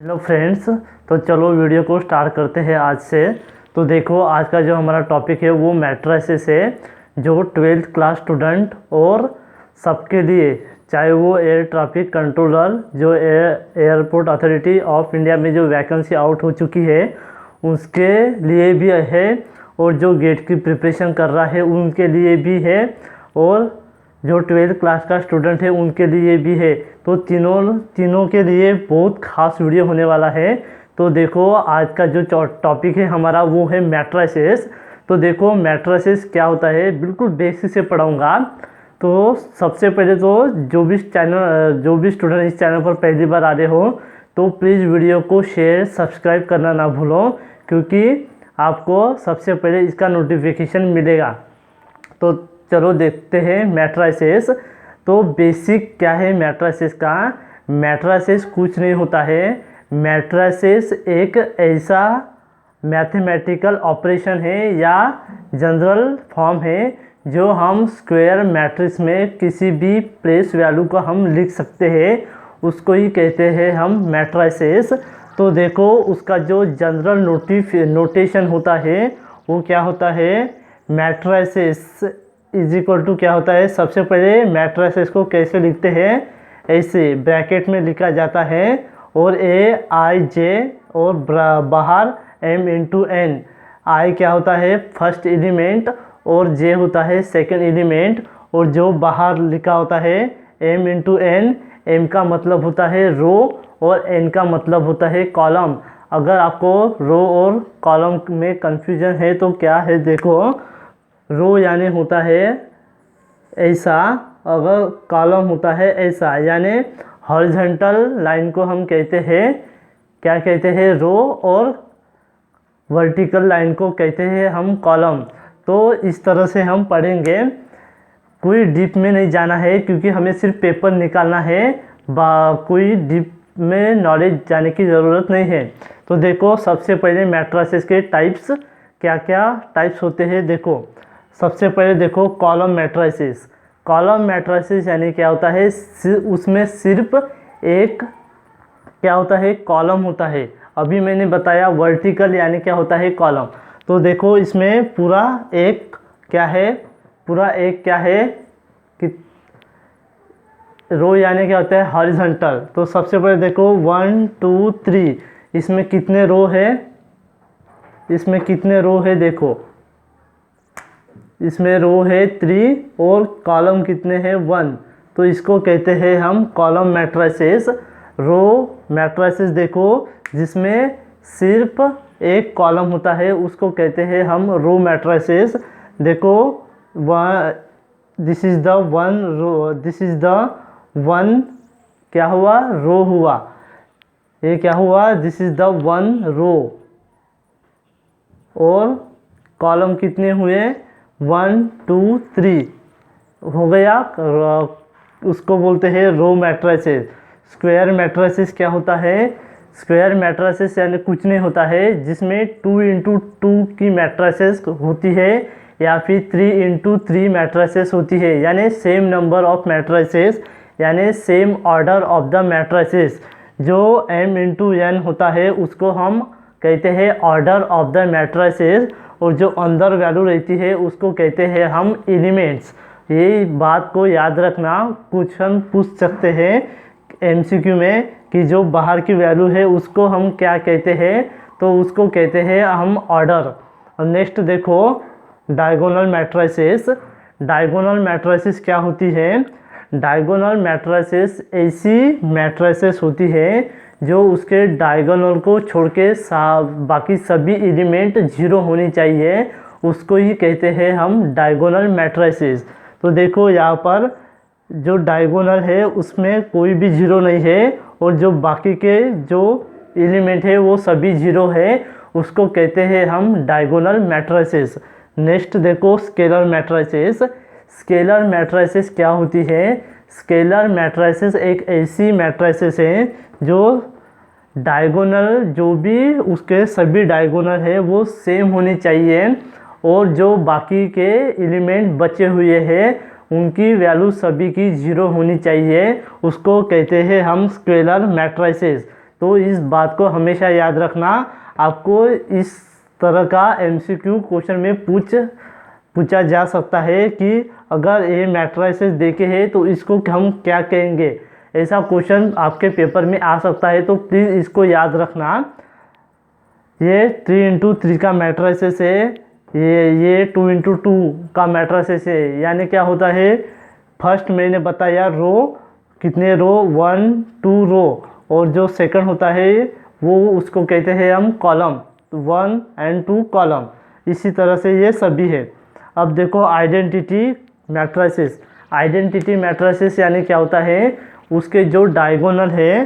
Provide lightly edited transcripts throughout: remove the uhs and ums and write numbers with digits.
Hello friends. तो चलो video को स्टार्ट करते हैं आज से। तो देखो आज का जो हमारा टॉपिक है वो मैट्रिसेस है, जो 12th क्लास स्टूडेंट और सबके लिए, चाहे वो एयर ट्रैफिक कंट्रोलर, जो एयरपोर्ट अथॉरिटी ऑफ इंडिया में जो वैकेंसी आउट हो चुकी है उसके लिए भी है, और जो गेट की प्रिपरेशन कर रहा है उनके लिए भी है, और जो 12th क्लास का स्टूडेंट है उनके लिए भी है। तो तीनों के लिए बहुत खास वीडियो होने वाला है। तो देखो आज का जो टॉपिक है हमारा वो है मैट्रिसेस। तो देखो मैट्रिसेस क्या होता है, बिल्कुल बेसिक से पढ़ाऊँगा। तो सबसे पहले तो जो भी स्टूडेंट इस चैनल पर पहली बार आ रहे हो तो प्लीज़ वीडियो को शेयर सब्सक्राइब करना ना भूलो, क्योंकि आपको सबसे पहले इसका नोटिफिकेशन मिलेगा। तो चलो देखते हैं मैट्रिसेस। तो बेसिक क्या है मैट्रिसेस का। मैट्रिसेस कुछ नहीं होता है। मैट्रिसेस एक ऐसा मैथमेटिकल ऑपरेशन है या जनरल फॉर्म है जो हम स्क्वायर मैट्रिक्स में किसी भी प्लेस वैल्यू को हम लिख सकते हैं, उसको ही कहते हैं हम मैट्रिसेस। तो देखो उसका जो जनरल नोटेशन होता है वो क्या होता है, मैट्रिसेस इज इक्वल टू क्या होता है। सबसे पहले मैट्रिसेस को कैसे लिखते हैं, ऐसे ब्रैकेट में लिखा जाता है, और ए आई जे और बाहर एम इंटू एन। आई क्या होता है फर्स्ट एलिमेंट और जे होता है सेकंड एलिमेंट, और जो बाहर लिखा होता है एम इंटू एन। एम का मतलब होता है रो और एन का मतलब होता है कॉलम। अगर आपको रो और कॉलम में कंफ्यूजन है तो क्या है, देखो रो यानी होता है ऐसा, अगर कॉलम होता है ऐसा, यानी हॉरिजॉन्टल लाइन को हम कहते हैं, क्या कहते हैं, रो, और वर्टिकल लाइन को कहते हैं हम कॉलम। तो इस तरह से हम पढ़ेंगे, कोई डीप में नहीं जाना है क्योंकि हमें सिर्फ पेपर निकालना है, कोई डीप में नॉलेज जाने की ज़रूरत नहीं है। तो देखो सबसे पहले मैट्रिसेस के टाइप्स, क्या क्या टाइप्स होते हैं देखो। सबसे पहले देखो कॉलम मैट्रिसेस। कॉलम मैट्रिसेस यानी क्या होता है, उसमें सिर्फ एक क्या होता है, कॉलम होता है। अभी मैंने बताया वर्टिकल यानी क्या होता है, कॉलम। तो देखो इसमें पूरा एक क्या है, कि रो यानी क्या होता है हॉरिजॉन्टल। तो सबसे पहले देखो 1 2 3, इसमें कितने रो है, देखो इसमें रो है 3 और कॉलम कितने हैं 1। तो इसको कहते हैं हम कॉलम मैट्रिसेस। रो मैट्रिसेस देखो जिसमें सिर्फ एक कॉलम होता है उसको कहते हैं हम रो मैट्रिसेस। देखो this is the one row, this is the one क्या हुआ, रो हुआ, ये क्या हुआ, this is the one row. और कॉलम कितने हुए 1 2 3 हो गया, उसको बोलते हैं रो मैट्रिसेस। स्क्वायर मैट्रिसेस क्या होता है, स्क्वायर मैट्रिसेस यानी कुछ नहीं होता है, जिसमें 2 इंटू 2 की मैट्रिसेस होती है या फिर 3 इंटू 3 मैट्रिसेस होती है, यानी सेम नंबर ऑफ मैट्रिसेस, यानी same order of the matrices. जो m इंटू एन होता है उसको हम कहते हैं ऑर्डर ऑफ द मैट्रिसेस, और जो अंदर वैल्यू रहती है उसको कहते हैं हम एलिमेंट्स। ये बात को याद रखना, कुछ हम पूछ सकते हैं एमसीक्यू में कि जो बाहर की वैल्यू है उसको हम क्या कहते हैं, तो उसको कहते हैं हम ऑर्डर। और नेक्स्ट देखो डायगोनल मैट्रिसेस। डायगोनल मैट्रिसेस क्या होती है, डायगोनल मैट्रिसेस ऐसी मैट्रिसेस होती है जो उसके डायगोनल को छोड़ के बाकी सभी एलिमेंट जीरो होनी चाहिए, उसको ही कहते हैं हम डायगोनल मैट्रिसेस। तो देखो यहाँ पर जो डायगोनल है उसमें कोई भी जीरो नहीं है, और जो बाकी के जो एलिमेंट है वो सभी जीरो है, उसको कहते हैं हम डायगोनल मैट्रिसेस। नेक्स्ट देखो स्केलर मैट्रिसेस। स्केलर मैट्रिसेस क्या होती है, स्केलर मैट्रिसेस एक ऐसी मैट्रिसेस है जो डायगोनल, जो भी उसके सभी डायगोनल है वो सेम होनी चाहिए, और जो बाकी के एलिमेंट बचे हुए हैं उनकी वैल्यू सभी की जीरो होनी चाहिए, उसको कहते हैं हम स्केलर मैट्रिसेस। तो इस बात को हमेशा याद रखना। आपको इस तरह का MCQ क्वेश्चन में पूछा जा सकता है कि अगर ये मैट्रिसेस देखे हैं तो इसको हम क्या कहेंगे। ऐसा क्वेश्चन आपके पेपर में आ सकता है, तो प्लीज़ इसको याद रखना। ये 3x3 का मैट्रिसेस है, ये 2x2 का मैट्रिसेस है। यानी क्या होता है, फर्स्ट मैंने बताया रो कितने रो 1 2 रो, और जो सेकंड होता है वो उसको कहते हैं हम कॉलम, 1 और 2 कॉलम। इसी तरह से ये सभी है। अब देखो आइडेंटिटी मैट्रिसेस। आइडेंटिटी मैट्रिसेस यानी क्या होता है, उसके जो डायगोनल है,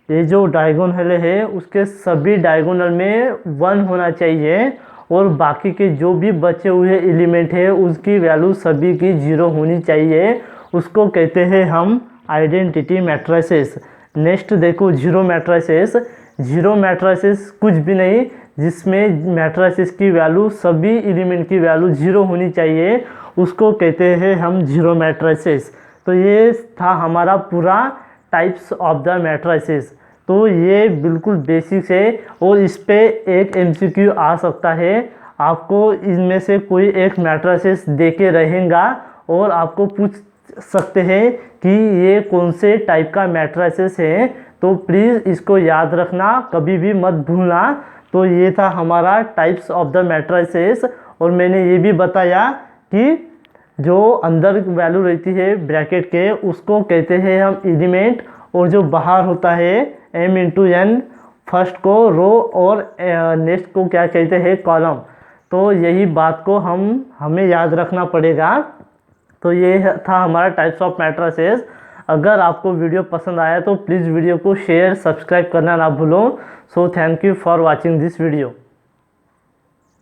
ये जो डायगोनल है उसके सभी डायगोनल में 1 होना चाहिए, और बाकी के जो भी बचे हुए एलिमेंट है उसकी वैल्यू सभी की 0 होनी चाहिए। उसको कहते हैं हम आइडेंटिटी मैट्रिसेस। नेक्स्ट देखो जीरो मैट्रिसेस। जीरो मैट्रिसेस कुछ भी नहीं जिसमें मैट्रिसेस की वैल्यू सभी एलिमेंट की वैल्यू 0 होनी चाहिए, उसको कहते हैं हम जीरो मैट्रिसेस। तो ये था हमारा पूरा टाइप्स ऑफ द मैट्रिसेस। तो ये बिल्कुल बेसिक्स है, और इस पे एक MCQ आ सकता है। आपको इनमें से कोई एक मैट्रिसेस दे के रहेगा और आपको पूछ सकते हैं कि ये कौन से टाइप का मैट्रिसेस है। तो प्लीज़ इसको याद रखना, कभी भी मत भूलना। तो ये था हमारा टाइप्स ऑफ द मैट्रिसेस, और मैंने ये भी बताया कि जो अंदर वैल्यू रहती है ब्रैकेट के उसको कहते हैं हम एलिमेंट, और जो बाहर होता है M×N, फर्स्ट को रो और नेक्स्ट को क्या कहते हैं कॉलम। तो यही बात को हमें याद रखना पड़ेगा। तो ये था हमारा टाइप्स ऑफ मैट्रिसेस। अगर आपको वीडियो पसंद आया तो प्लीज़ वीडियो को शेयर सब्सक्राइब करना ना भूलो। So thank you for watching this video.